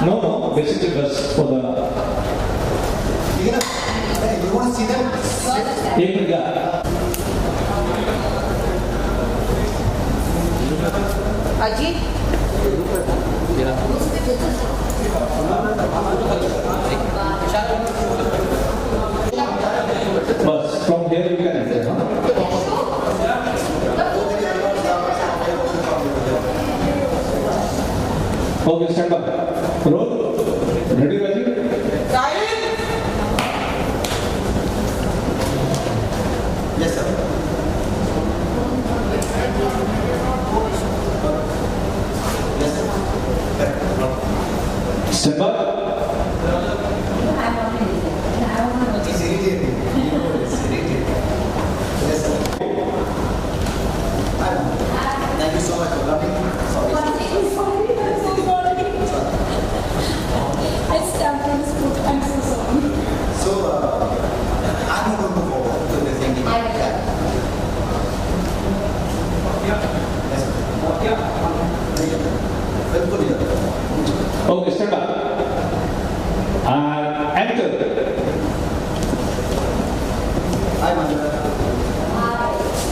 No, no, basically just for the. You want to see them? एक minute का. अजीत बस from here you can enter, huh? Okay, stand by. Roll. Ready, Rajiv? Yes, sir. Yes, sir. Stand by. It's irritating. It's irritating. Yes, sir. Thank you so much for coming. Sorry. So, I'm going to move forward to the thing. Yes, sir. Welcome here. Okay, stand by. Enter. Hi, Manjula.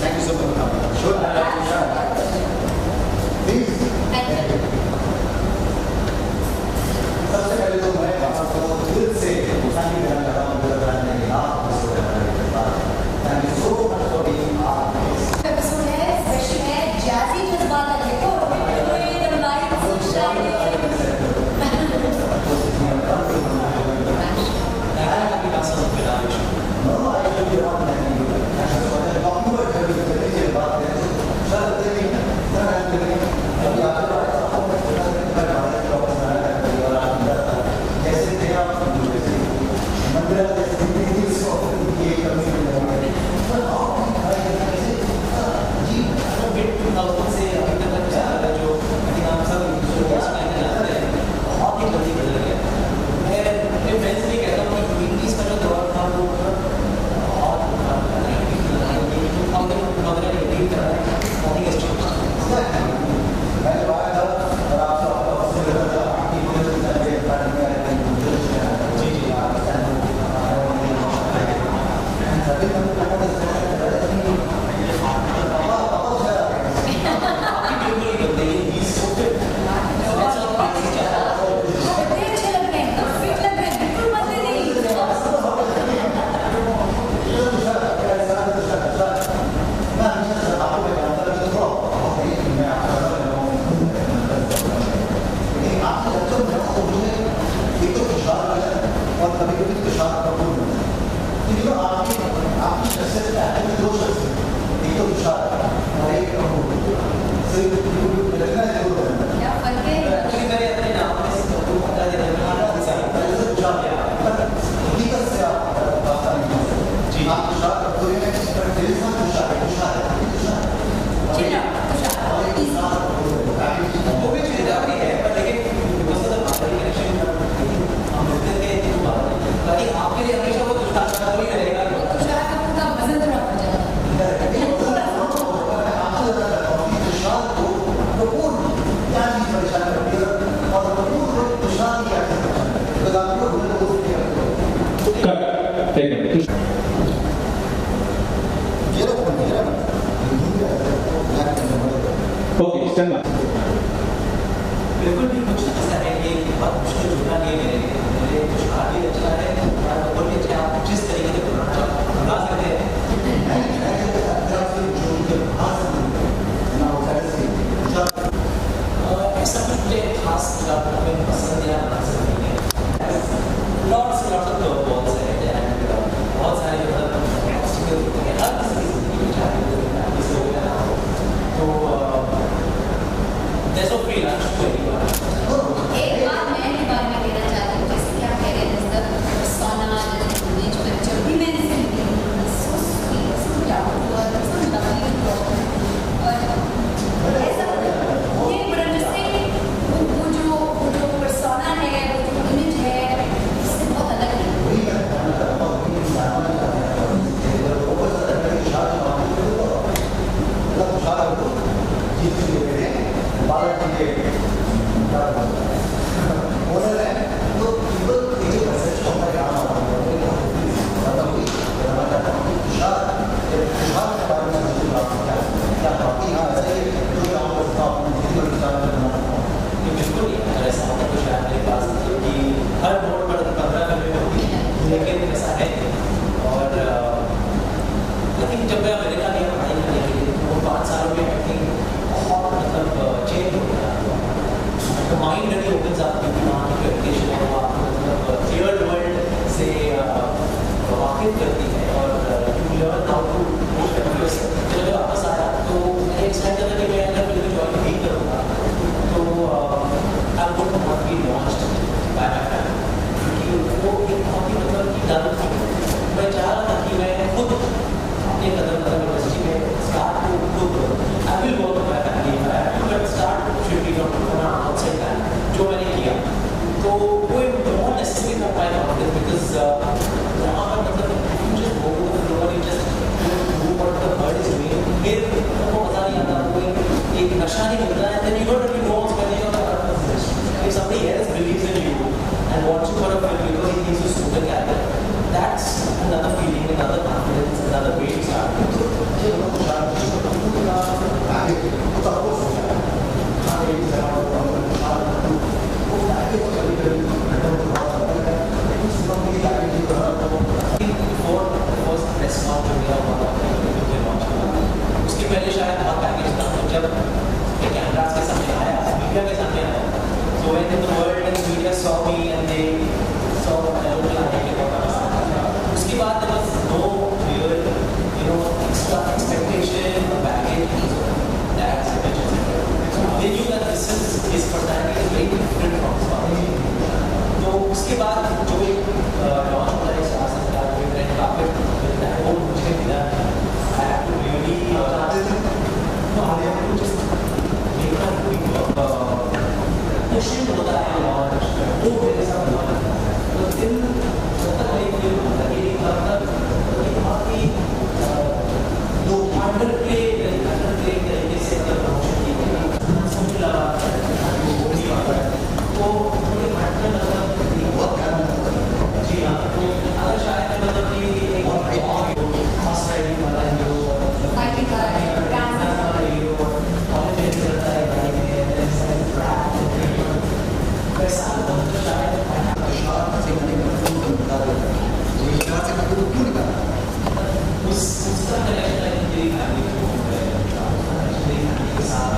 Thank you so much for coming. Sure. Please. सबसे पहले तो मैं आपको दिल से खुशाली देना चाहता हूँ मेरा बनाने के लिए thank you so much for being episode है स्पेशल है जैसी जज्बात है देखो Okay, stand by. बिल्कुल भी कुछ ऐसा है कि बहुत मुश्किल जुड़ना नहीं है मेरे कुछ भी अच्छा है और भी अच्छा आप जिस तरीके से बना सकते हैं ऐसा कुछ मुझे खास में पसंद या पसंद नहीं है लॉट्स ऑफ बहुत सारे बहुत सारे ऑब्स्टिकल होते हैं हर किसी की जिंदगी में चाहे तो जैसे फ्री लंच एक बात मैं इस बारे में कहना चाहती हूँ जैसे कि आप कह रहे हैं सोना जब भी मैं इससे मिली और ऐसा ये बड़ा जैसे वो जो पर्सोना है वो जो इमेज है उससे बहुत अलग है बालक the mind really opens up to meditation और वो आपको मतलब cleared world से वाकिफ करती है और you learn how to move focus. जब मैं वापस आया तो मैंने एक्सपेक्ट किया था कि मैं अगर फिल्म जॉइन नहीं करूँगा तो I would not be launched by my family. क्योंकि वो एक बहुत ही मतलब की डर थी. मैं चाह रहा था कि मैं खुद अपने कदम यूनिवर्सिटी में स्टार्ट को करूँ. I will work with my family, but start should be from outside that. जो मैंने किया तो वो एक बहुत necessary for my confidence because यहाँ पर मतलब you just go with the flow and you just do what the bird is doing. फिर वो मजा नहीं आता, वो एक नशा नहीं मिलता है. Then you don't really know what's going on. If somebody else believes in you and wants you for a film because he thinks you suit the character, that's another feeling, another confidence, another way to start. Before the first press launch हो गया हुआ उसके पहले शायद बहुत package था तो जब कैमरास के सामने आया मीडिया के सामने आया so when the world and the media saw me and they saw what I looked like उसके बाद there was no real extra expectation or baggage that they knew that his personality is very different from his father तो उसके बाद जो एक launch होता है शासन का जो रेड कार्पेट मिलता है वो मुझे मिला I have to really pushing होता है लॉन्च वो मेरे साथ हुआ तो दिन तक एक फिल्म लगी मतलब बहुत ही अंडर प्ले तरीके से प्रमोशन की गई मुझे लगा वो नहीं आता तो मुझे घटना लगा जी हाँ तो अगर शायद मतलब कि एक फर्स्ट राइडिंग वाला हीरो उसका कनेक्शन मेरी फैमिली के साथ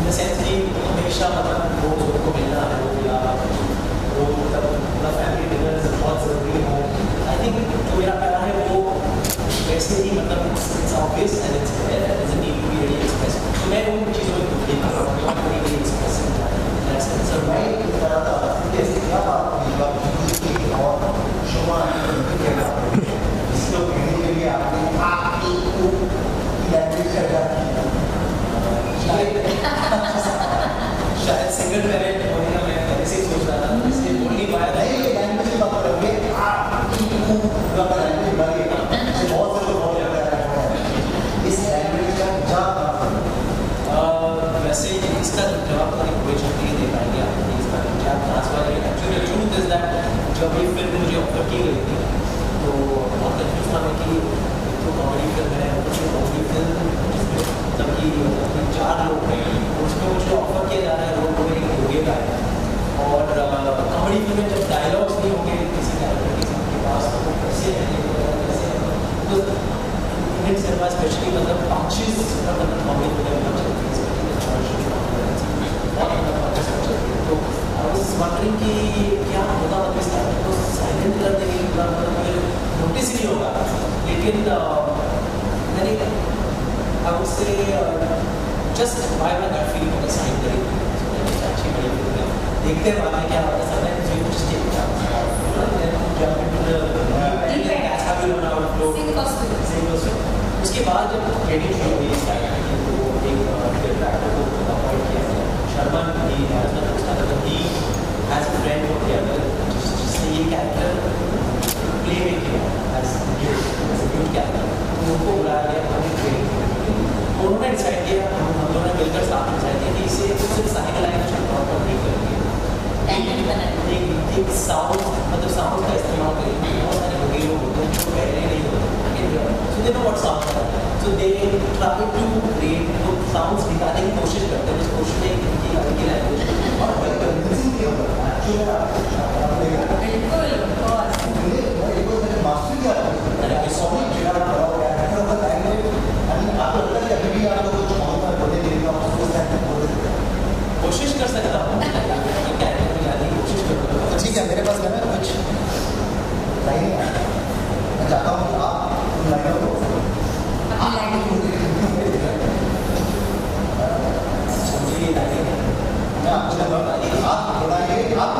द सेंस कि हमेशा मतलब वो सबको मिलना है वो या वो मतलब फैमिली डिनर बहुत ज़रूरी हो। आई थिंक जो मेरा प्यार है वो वैसे ही मतलब it's obvious and it's there and doesn't need to be really express. तो मैं उन चीज़ों को देखता हूँ not really express that's it. So मैं इस तरह का जैसे क्या बात की और शुमा इसको कहने के लिए आपने आपकी लैंग्वेज का क्या शायद सिंगल पेरेंट होने का मैं पहले से ही सोच रहा था इसलिए बोल नहीं पाया था। नहीं ये लैंग्वेज की बात करोगे आपकी लैंग्वेज लगेगा बहुत से लोग बहुत ज़्यादा इस लैंग्वेज का क्या वैसे इसका जवाब तो कोई छुट्टी दे पाएंगे आपको इसका क्या ट्रांसफर है। एक्चुअली ट्रूथ इज दैट जब ये फिल्म मुझे ऑफर की गई थी तो बहुत कंफ्यूज था मैं कि तो कॉमेडी फिल्म है कुछ कॉमेडी फिल्म जिसमें मतलब कि 4 लोग हैं उसमें मुझे ऑफर किया जा रहा है रोल में होगे का है और कॉमेडी फिल्म में जब डायलॉग्स नहीं होंगे किसी कैरेक्टर के पास तो कैसे कैसे तो इंडियन सिनेमा स्पेशली मतलब पंचेस मतलब कॉमेडी फिल्म चलती है तो आई वाज वंडरिंग कि क्या होगा मतलब इस कैरेक्टर को साइलेंट कर देंगे मतलब मुझे नोटिस ही नहीं होगा। लेकिन मैंने I would say just by my gut feeling मैंने साइन करी अच्छी बड़ी फिल्म है देखते हैं वाला क्या होता है sometimes you just take it out jump into the कैसा भी होना और फ्लो उसके बाद जब क्रेडिट शुरू हुई इस कैरेक्टर की तो एक कैरेक्टर को अपॉइंट किया गया Sharman he has not started he has a friend हो गया जिसने ये कैरेक्टर प्ले में किया एज न्यू कैरेक्टर तो उनको बुलाया गया हमें ट्रेनिंग तो उन्होंने डिसाइड किया हम दोनों ने मिलकर साथ में डिसाइड किया कि इसे सिर्फ साइकिल लाइन तौर पर नहीं करेंगे एक साउंड मतलब साउंड का इस्तेमाल करेंगे। बहुत सारे लोग होते हैं जो पहले नहीं होते so they know what sound so they try to create वो साउंड्स निकालने की कोशिश करते हैं उस कोशिश में इनकी अलग की लैंग्वेज और बिल्कुल कोशिश कर सकता हूँ कैरेक्टर में जाने की कोशिश करता हूँ। ठीक है मेरे पास है ना कुछ लाइनें हैं मैं चाहता हूँ कि आप उन लाइनों को मुझे ये लाइनें मैं आपको बताऊँगा आप बोलाएंगे आप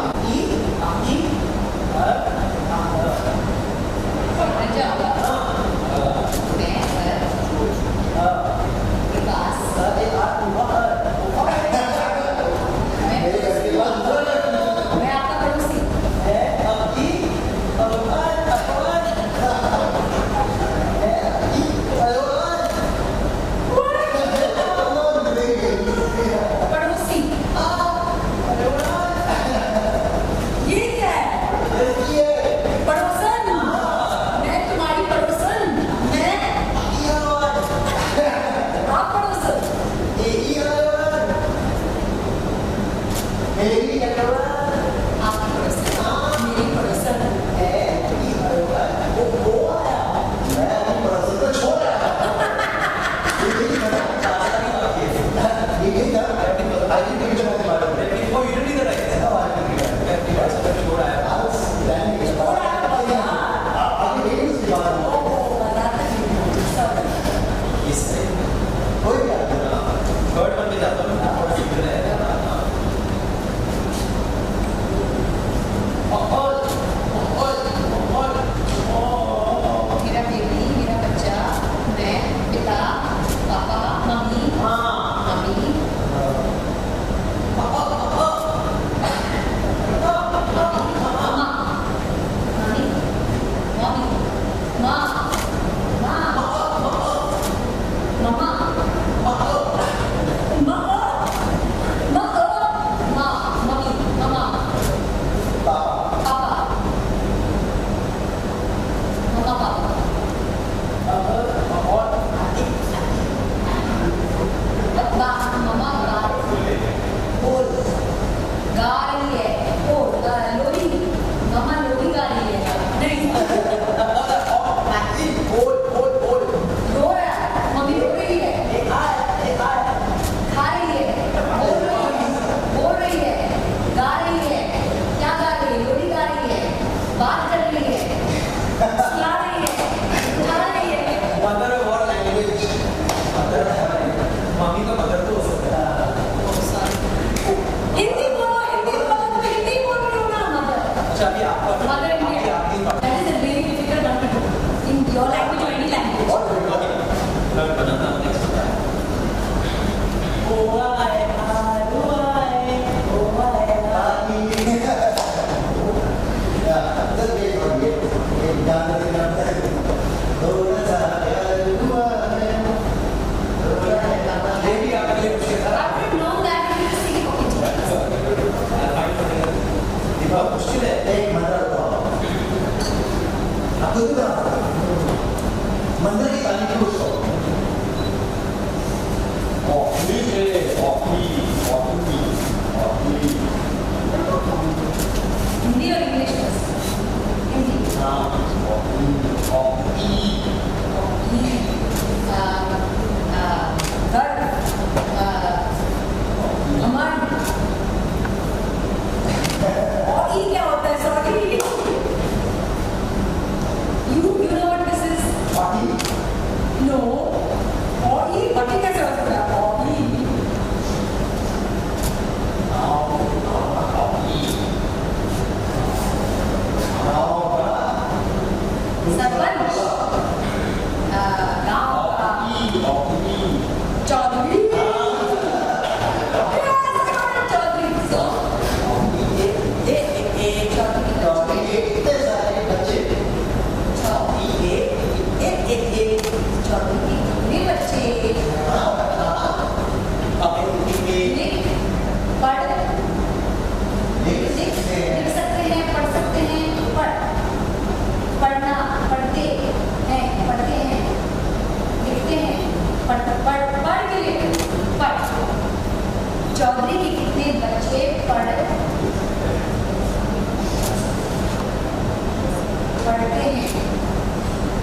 चौधरी के कितने बच्चे पढ़ते हैं?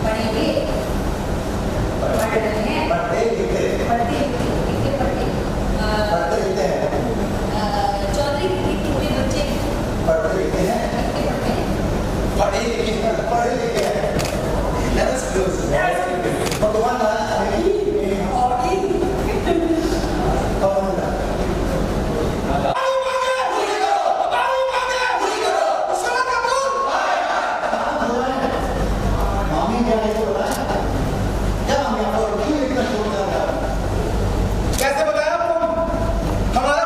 पढ़ेंगे? पढ़ रहे हैं? पढ़ते लिखते पढ़ते लिखते पढ़ते पढ़ते लिखते हैं चौधरी के कितने बच्चे पढ़ते लिखते हैं पढ़ते हैं? पढ़े लिखे हैं Let us close. भगवान मामी क्या है तो बताया क्या हम यहाँ पर क्यों इतना शोर कर रहा है? कैसे बताया आपको? हमारा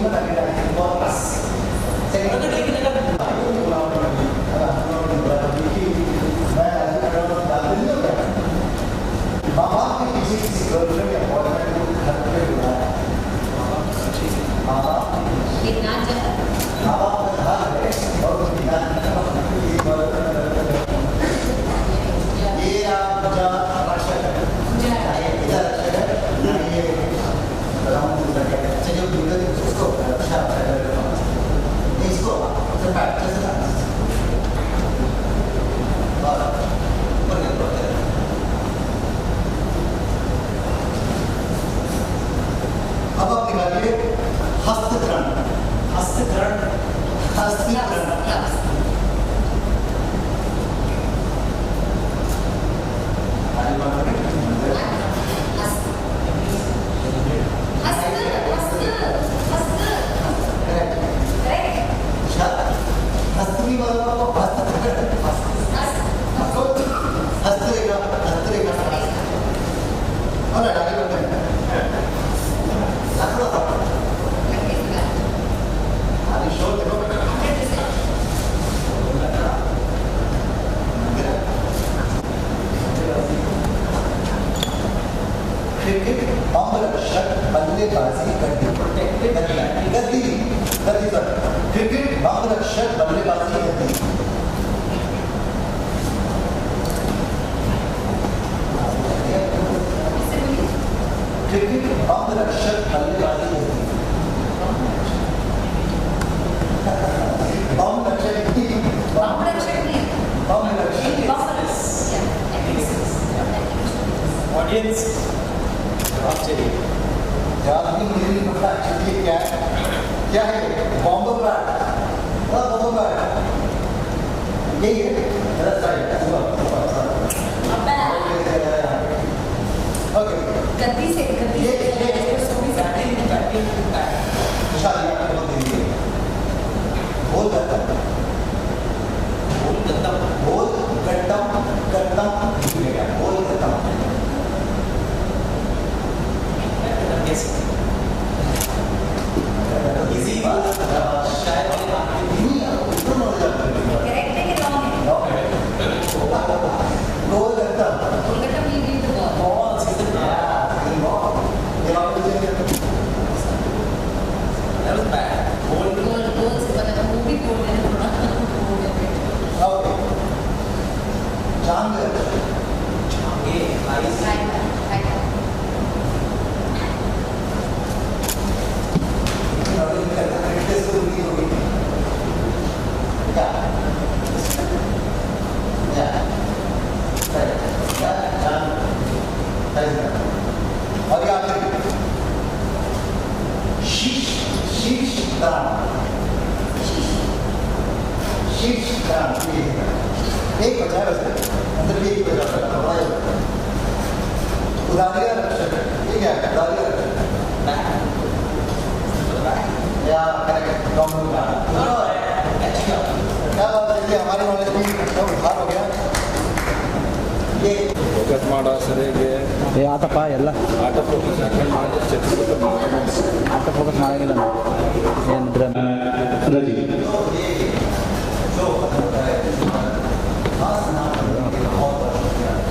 human academic was second लेकिन अगर बाबा के किसी किसी गर्लफ्रेंड या बॉयफ्रेंड को घर पे बुलाया बाबा कितना जगह बाबा का घर है और ये आप जा रक्षक है इधर रक्षक है ये राम दूसरा है अच्छा जो दूसरा उसको रक्षा इसको सरकार कैसे और अब आप निकालिए हस्तकरण हस्तांतरण हस्तीकरण हस्तनी वाला को हस्तकरण हस्तरेखा हस्तरेखा और आगे बढ़ते हैं आगे शो देखो क्रिकेट अंगरक्षक बल्लेबाजी गद्दी गद्दी गद्दी सर क्रिकेट अंगरक्षक बल्लेबाजी गद्दी क्रिकेट अंगरक्षक बल्लेबाजी गद्दी ऑडियंस आप चलिए याद नहीं मुझे नहीं पता एक्चुअली क्या है बॉम्बर बैट बॉम्बर बैट यही है गलत साइड ओके गद्दी से ये शादी आपको दे दीजिए बोल गत्तम बोल गत्तम बोल गत्तम गत्तम बोल गत्तम इजी बात शायद नहीं ऊपर मर जाता है करेक्ट है कि रॉन्ग है बोल गत्तम कोलकाता में भी तो बहुत सीधे ये बात मुझे that was bad गोल से पता था वो भी गोल है थोड़ा ओके चांद छांगे आइस राइट और याद रखिए शीर्ष दान एक बचा वैसे मतलब एक बचा उदारिया रक्षक ठीक है उदारिया रक्षक या करेक्ट क्या बात है कि हमारी नॉलेज में सब उधार हो गया ये ಫೋಕಸ್ ಮಾಡೋ ಸರಿಯಾಗಿ ಏ ಆತಪ್ಪ ಎಲ್ಲ ಆಟ ಫೋಕಸ್ ಯಾಕಂದ್ರೆ ಮಾಡಿದ್ರೆ ಚರ್ಚಿಬಿಟ್ಟು ಆತ ಫೋಕಸ್ ಮಾಡಂಗಿಲ್ಲ ಏನಿದ್ರೆ रजी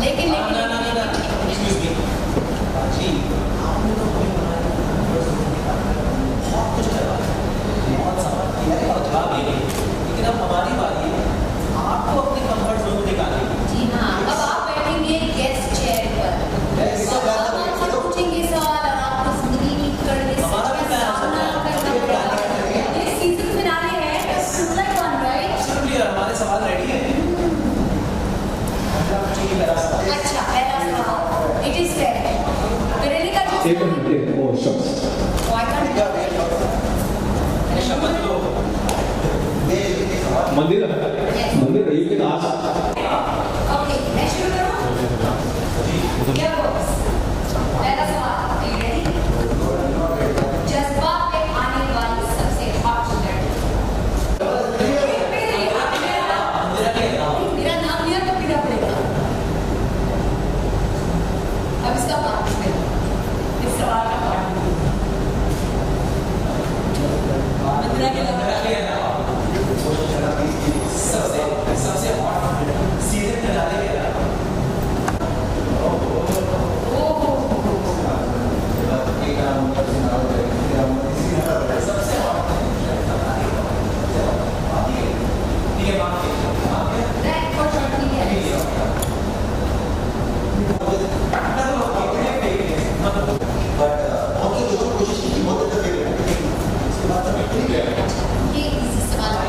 लेकिन एक्सक्यूज मी जी आपने तो कोई बहुत कुछ करवा बहुत सवाल किया है और जवाब दे रही लेकिन अब हमारी बारी है आपको अपने कंफर्ट जोन निकालने जी हाँ अब आप बैठेंगे गेस्ट चेयर पर अब आप आपसे पूछेंगे सवाल और आपको जिंदगी की कड़वी हमारा भी प्लान सामना करना पड़ेगा ये सीजन फिनाले है like one right क्लियर हमारे सवाल रेडी है अच्छा पहला सवाल इट इज फेयर करेली का एक मिनट ओ शख्स व्हाई कांट शपथ लो मंदिर मंदिर यू कैन आस्क ओके मैं शुरू करूं क्या बॉक्स पहला सवाल are you ready जज्बा पे आने वाली सबसे हॉट लड़की मेरा नाम लिया तो पीना पड़ेगा अब इसका पार्ट इस सवाल का पार्ट सबसे हॉट सीजन में डाले गए सबसे हॉट ये बात Right, for 30 years. ये easy सवाल है।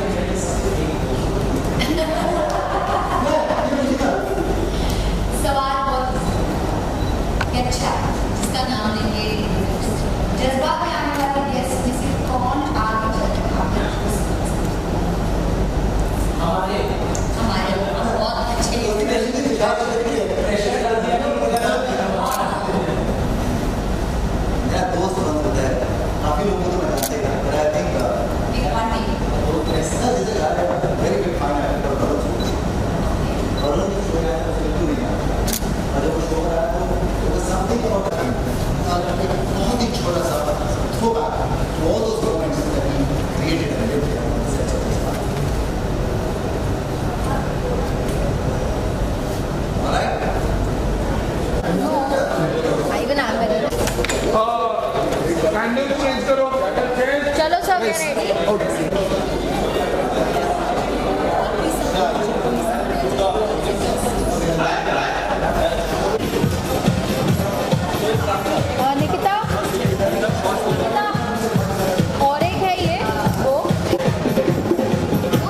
सवाल बहुत अच्छा है, जिसका नाम लेंगे जज्बा में आने वाले गेस्ट में से कौन आगे चलेगा? हमारे बहुत अच्छे मेरा दोस्त बन होता है, काफी लोगों को मैं जानते हैं, but I think एक बार नहीं this is a guy, very big fan है वरुण शो है तो बिल्कुल नहीं है और जब वो शो आया तो was something about एक बहुत ही छोटा सा throwback to all those moments that he created and lived there on the sets of his life. All right? even I'm better. Candle change करो चलो सब रेडी निकिता और एक है ये वो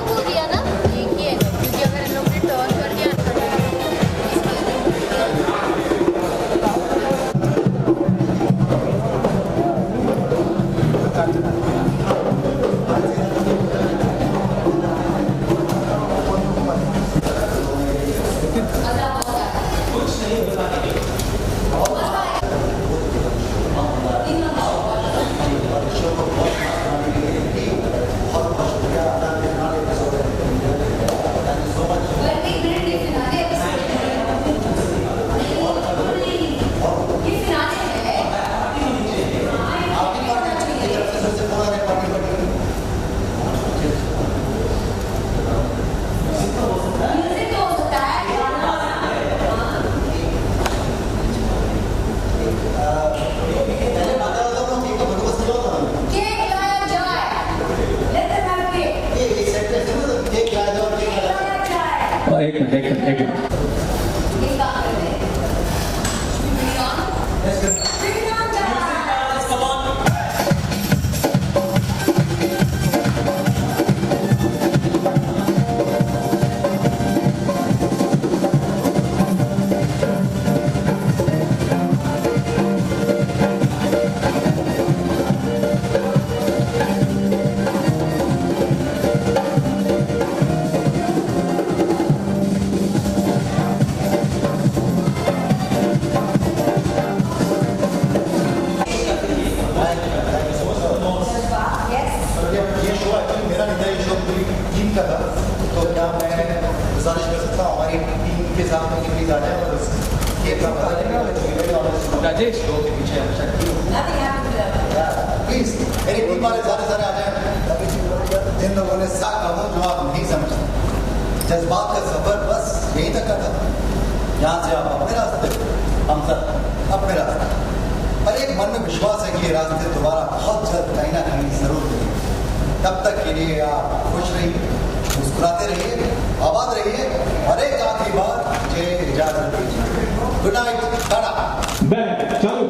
बोल दिया ना एक ही है क्योंकि अगर इन लोग ने टर्न कर दिया एक मिनट ये काम कर रहे हैं ये शो एक्चुअली मेरा नहीं था, ये शो पूरी टीम का था, तो क्या मैं गुजारिश कर सकता हूँ हमारी टीम के साथ में प्लीज आ जाए और ये काम बता देना राजेश शो के पीछे हमेशा प्लीज मेरी टीम वाले सारे आ जाए जिन लोगों ने साथ कहा जो आप नहीं समझते। जज्बात का सफर बस यहीं तक का था, यहाँ से आप अपने रास्ते, हम सब अपने रास्ते, पर एक मन में विश्वास है कि ये रास्ते दोबारा बहुत जल्द कहीं ना कहीं जरूर मिलेंगे। तब तक के लिए आप खुश रहिए, मुस्कुराते रहिए, आबाद रहिए और एक आखिरी बार मुझे इजाजत दीजिए। Good night Tata. बैंड चालू।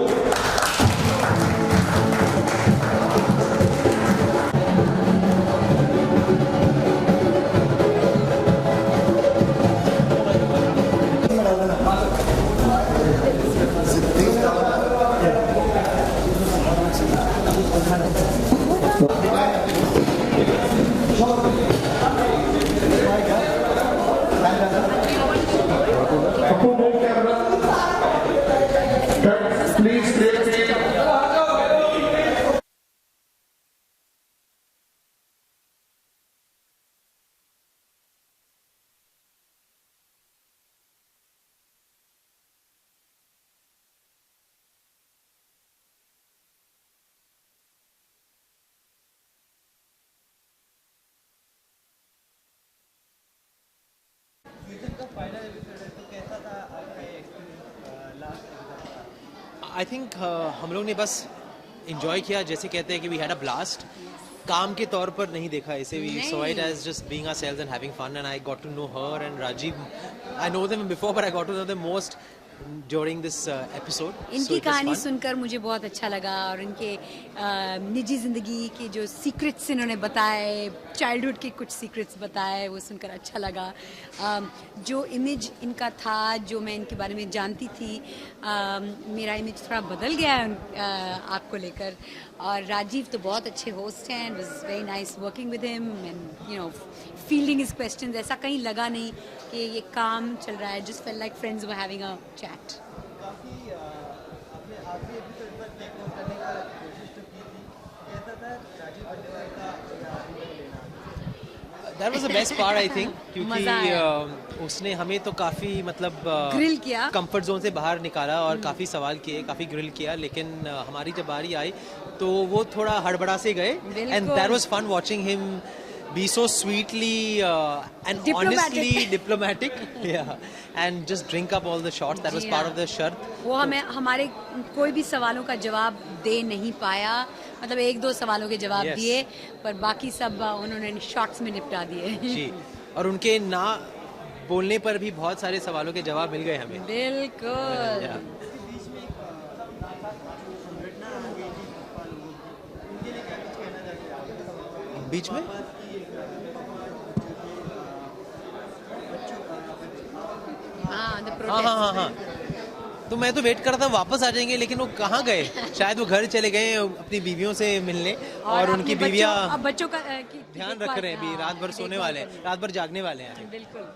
Approval camera. आई थिंक हम लोग ने बस इंजॉय किया, जैसे कहते हैं कि वी हैड अ ब्लास्ट. काम के तौर पर नहीं देखा इसे, we saw it as just being ourselves and having fun. And I got to know her and Rajeev. I know them before but I got to know them most during this episode. इनकी कहानी सुनकर मुझे बहुत अच्छा लगा और इनके निजी ज़िंदगी के जो सीक्रेट्स इन्होंने बताए, चाइल्डहुड के कुछ सीक्रेट्स बताए, वो सुनकर अच्छा लगा. जो इमेज इनका था, जो मैं इनके बारे में जानती थी, मेरा इमेज थोड़ा बदल गया है आपको लेकर. और राजीव तो बहुत अच्छे होस्ट हैं. It was very nice working with him and you know fielding his questions. ऐसा कहीं लगा नहीं कि ये काम चल रहा है. Just felt like friends were having a chat. काफ़ी आपने आखिरी एपिसोड पर टेक ओवर करने का कोशिश तो की थी, कैसा था राजीव खंडेलवाल का लेना? That was the best part, I think, मज़ा आया. क्योंकि उसने हमें तो काफ़ी मतलब ग्रिल किया, कंफर्ट जोन से बाहर निकाला और काफ़ी सवाल किए, काफ़ी ग्रिल किया. लेकिन हमारी जब बारी आई तो वो थोड़ा हड़बड़ा से गए. And that was fun watching him be so sweetly and honestly diplomatic. Yeah, and just drink up all the shots. That was part of the शर्त. वो हमें हमारे कोई भी सवालों का जवाब दे नहीं पाया. मतलब एक दो सवालों के जवाब दिए, पर बाकी सब उन्होंने शॉट्स में निपटा दिए. जी, और उनके ना बोलने पर भी बहुत सारे सवालों के जवाब मिल गए हमें. बिल्कुल. बीच में हाँ. तो मैं तो वेट कर रहा था वापस आ जाएंगे, लेकिन वो कहाँ गए? शायद वो घर चले गए अपनी बीवियों से मिलने. और उनकी बीवियाँ अब बच्चों का ध्यान रख रहे हैं. अभी रात भर सोने वाले हैं, रात भर जागने वाले हैं. बिल्कुल.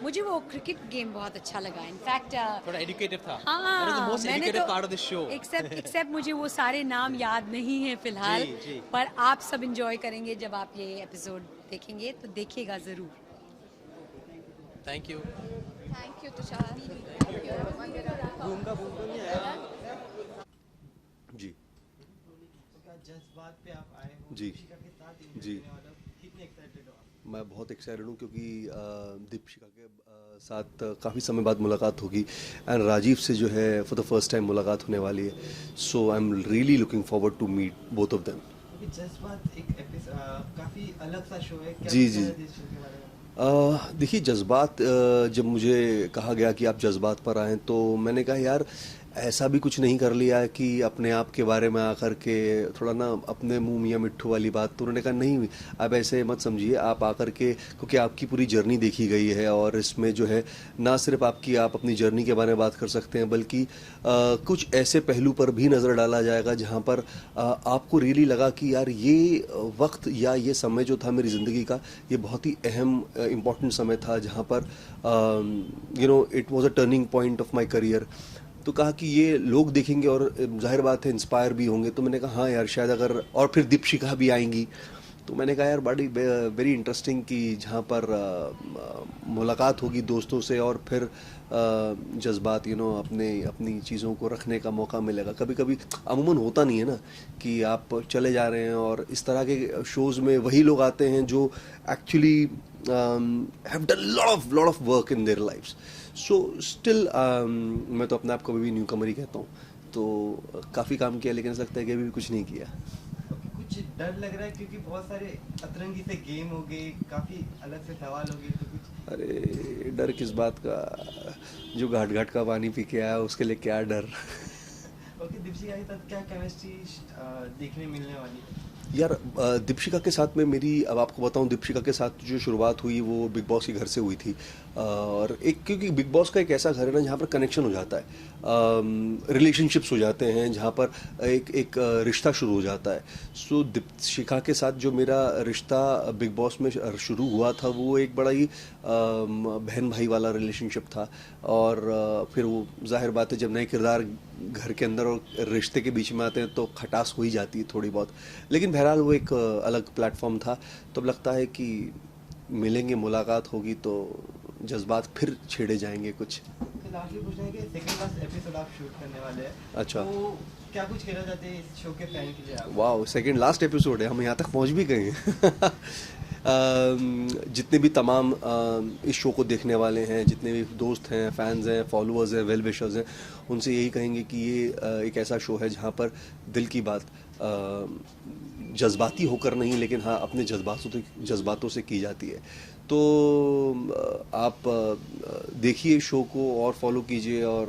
मुझे वो क्रिकेट गेम बहुत अच्छा लगा. इनफैक्ट थोड़ा एजुकेटिव था. हाँ, That was the most मैंने educative तो part of the show. Except मुझे वो सारे नाम याद नहीं है फिलहाल. जी. पर आप सब एंजॉय करेंगे जब आप ये एपिसोड देखेंगे, तो देखिएगा जरूर. Thank you. Thank you Tushar. जी जज्बात पे आप आए हो, जी. दीपिका के साथ जी. कितने एक्साइटेड हो आप? मैं बहुत एक्साइटेड हूँ क्योंकि दीपिका के साथ काफ़ी समय बाद मुलाकात होगी एंड राजीव से जो है फॉर द फर्स्ट टाइम मुलाकात होने वाली है. So I am really looking forward to meet both of them. Jazbaat एक काफ़ी अलग सा शो है. क्या जी. इस शो के बारे में? देखिए जज्बात, जब मुझे कहा गया कि आप जज्बात पर आएँ तो मैंने कहा यार ऐसा भी कुछ नहीं कर लिया कि अपने आप के बारे में आकर के थोड़ा ना अपने मुंह मियाँ मिट्ठू वाली बात. तो उन्होंने कहा नहीं, आप ऐसे मत समझिए, आप आकर के, क्योंकि आपकी पूरी जर्नी देखी गई है और इसमें जो है ना सिर्फ आप अपनी जर्नी के बारे में बात कर सकते हैं, बल्कि कुछ ऐसे पहलू पर भी नज़र डाला जाएगा जहाँ पर आपको रियली लगा कि यार ये वक्त या ये समय जो था मेरी ज़िंदगी का, ये बहुत ही अहम इम्पॉर्टेंट समय था जहाँ पर it was a turning point of my career. तो कहा कि ये लोग देखेंगे और जाहिर बात है इंस्पायर भी होंगे. तो मैंने कहा हाँ यार शायद अगर, और फिर दीपिका भी आएंगी. तो मैंने कहा यार बड़ी वेरी इंटरेस्टिंग कि जहाँ पर मुलाकात होगी दोस्तों से और फिर जज्बात अपनी चीज़ों को रखने का मौका मिलेगा. कभी कभी अमूमन होता नहीं है ना कि आप चले जा रहे हैं और इस तरह के शोज़ में वही लोग आते हैं जो actually have done lot of work in their lifes. So still मैं तो अपने आप को भी न्यू कमर ही कहता हूँ. तो काफ़ी काम किया लेकिन ऐसा लगता है कि अभी भी कुछ नहीं किया. कुछ डर लग रहा है क्योंकि बहुत सारे अतरंगी से गेम हो गए, काफ़ी अलग से सवाल हो गए. तो कुछ अरे डर किस बात का, जो घाट घाट का पानी पी के आया उसके लिए क्या डर. ओके, दीपिका के साथ क्या केमिस्ट्री देखने मिलने वाली है? यार दीपिका के साथ में मेरी, अब आपको बताऊं, दीपिका के साथ जो शुरुआत हुई वो बिग बॉस के घर से हुई थी. और एक, क्योंकि बिग बॉस का एक ऐसा घर है ना जहाँ पर कनेक्शन हो जाता है, रिलेशनशिप्स हो जाते हैं, जहाँ पर एक रिश्ता शुरू हो जाता है. सो दीपिका के साथ जो मेरा रिश्ता बिग बॉस में शुरू हुआ था वो एक बड़ा ही बहन भाई वाला रिलेशनशिप था. और फिर वो जाहिर बात है जब नए किरदार घर के अंदर और रिश्ते के बीच में आते हैं तो खटास हो ही जाती है थोड़ी बहुत. लेकिन बहरहाल वो एक अलग प्लेटफॉर्म था. तो अब लगता है कि मिलेंगे, मुलाकात होगी तो जज्बात फिर छेड़े जाएंगे कुछ. तो लास्ट में पूछना है कि सेकंड लास्ट एपिसोड आप शूट करने वाले हैं. अच्छा. तो क्या कुछ कहना चाहते हैं इस शो के फैन के लिए आप? वाह, सेकंड लास्ट एपिसोड है, हम यहाँ तक पहुँच भी गए हैं. जितने भी तमाम इस शो को देखने वाले हैं, जितने भी दोस्त हैं, फैंस हैं, फॉलोअर्स हैं, वेल विशर्स हैं, उनसे यही कहेंगे कि ये एक ऐसा शो है जहाँ पर दिल की बात जज्बाती होकर नहीं, लेकिन हाँ अपने जज्बातों से की जाती है। तो आप देखिए शो को और फॉलो कीजिए और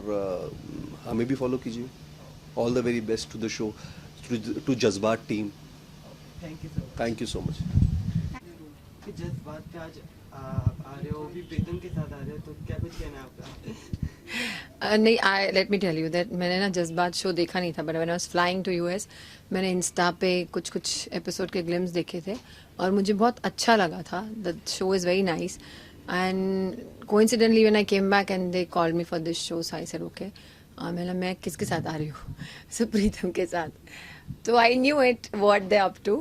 हमें भी फॉलो कीजिए। All the very best to the show, to Jazbaat team. Thank you so much. Jazbaat पे आज आप आ रहे हो, भी प्रीतम के साथ आ रहे हो, तो क्या कुछ कहना है आपका? नहीं, I let me tell you that मैंने ना जज्बात शो देखा नहीं था, but when I was flying to US मैंने इंस्टा पे कुछ एपिसोड के ग्लिम्स देखे थे और मुझे बहुत अच्छा लगा था। The show is very nice and coincidentally when I came back and they called me for this show, so I said okay. मैं किसके साथ आ रही हूँ? सो प्रीतम के साथ। तो I knew it what they up to,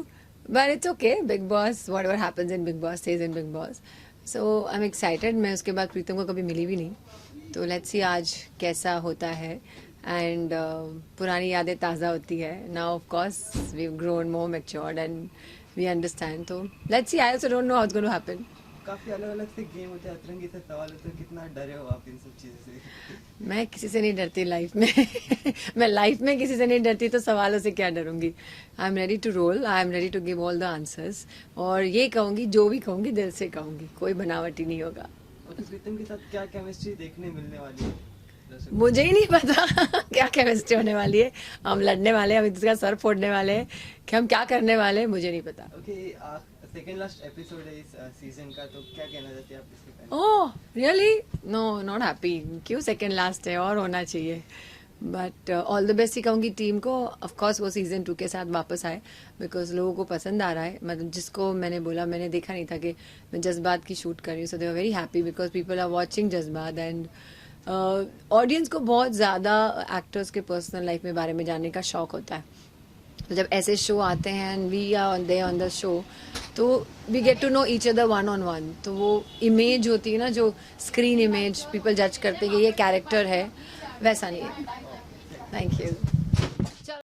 but it's okay. Bigg Boss, whatever happens in Bigg Boss stage in Bigg Boss. So I am excited. मैं उसके बाद प्रीतम को कभी मिली भी नहीं, तो लेट्स सी आज कैसा होता है। एंड पुरानी यादें ताज़ा होती है। Now of course we have grown more matured and we understand, तो let's see. I also don't know how it's going to happen. काफ़ी अलग अलग से गेम होते हैं, अतरंगी से सवाल होते हैं, कितना डरे हो आप इन सब चीज़ों से? मैं किसी से नहीं डरती लाइफ में। मैं लाइफ में किसी से नहीं डरती, तो सवालों से क्या डरूंगी? I am ready to roll, I am ready to give all the answers, और ये कहूँगी, जो भी कहूँगी दिल से कहूँगी, कोई बनावटी नहीं होगा। और तो प्रीतम के साथ क्या केमिस्ट्री देखने मिलने वाली है? मुझे ही नहीं पता क्या केमिस्ट्री होने वाली है। हम लड़ने वाले हैं, हम इसका सर फोड़ने वाले हैं, कि हम क्या करने वाले हैं मुझे नहीं पता। ओके, सेकेंड लास्ट एपिसोड है इस सीजन का, तो क्या कहना चाहते हैं आप इसके पहले? Oh really? No, not happy. क्यों सेकेंड लास्ट है, और होना चाहिए। बट ऑल द बेस्ट ही कहूँगी टीम को। ऑफ कोर्स वो सीजन 2 के साथ वापस आए, बिकॉज लोगों को पसंद आ रहा है। मतलब जिसको मैंने बोला, मैंने देखा नहीं था कि मैं जज्बात की शूट कर रही हूँ, so they are very happy because people are watching Jazbaat. And audience को बहुत ज़्यादा एक्टर्स के पर्सनल लाइफ में बारे में जानने का शौक होता है। तो जब ऐसे शो आते हैं and we are there on the show, तो we get to know each other one on one. तो वो इमेज होती है ना, जो स्क्रीन इमेज पीपल जज करते हैं कि ये कैरेक्टर है, वैसा नहीं है। Thank you.